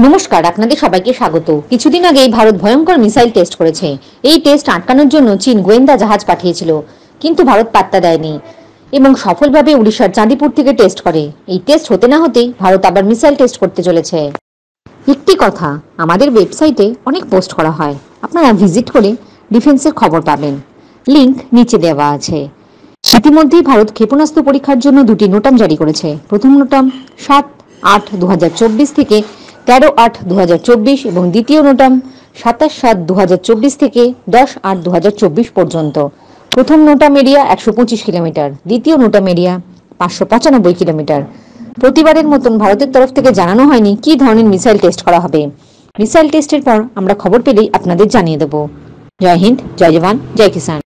নমস্কার, আপনাদের সবাইকে স্বাগত। কিছুদিন আগেই ভারত ভয়ঙ্কর মিসাইল টেস্ট করেছে। এই টেস্ট আটকানোর জন্য চীন গোয়েন্দা জাহাজ পাঠিয়েছিল, কিন্তু ভারত পাত্তা দেয়নি এবং সফলভাবে উড়িষ্যার চাঁদিপুর থেকে টেস্ট করে। এই টেস্ট হতে না হতেই ভারত আবার মিসাইল টেস্ট করতে চলেছে। একটি কথা, আমাদের ওয়েবসাইটে অনেক পোস্ট করা হয়, আপনারা ভিজিট করে ডিফেন্সের খবর পাবেন। লিংক নিচে দেওয়া আছে। ইতিমধ্যেই ভারত ক্ষেপণাস্ত্র পরীক্ষার জন্য দুটি নোটাম জারি করেছে। প্রথম নোটাম 7/8/2024 থেকে 13/8/2024 এবং দ্বিতীয় নোটাম 27/7/2024 থেকে 10/8/2024 পর্যন্ত। প্রথম নোটাম এরিয়া 125 কিলোমিটার, দ্বিতীয় নোটাম এরিয়া 595 কিলোমিটার। প্রতিবারের মতন ভারতের তরফ থেকে জানানো হয়নি কি ধরনের মিসাইল টেস্ট করা হবে। মিসাইল টেস্টের পর আমরা খবর পেলেই আপনাদের জানিয়ে দেব। জয় হিন্দ, জয় জওয়ান, জয় কিষাণ।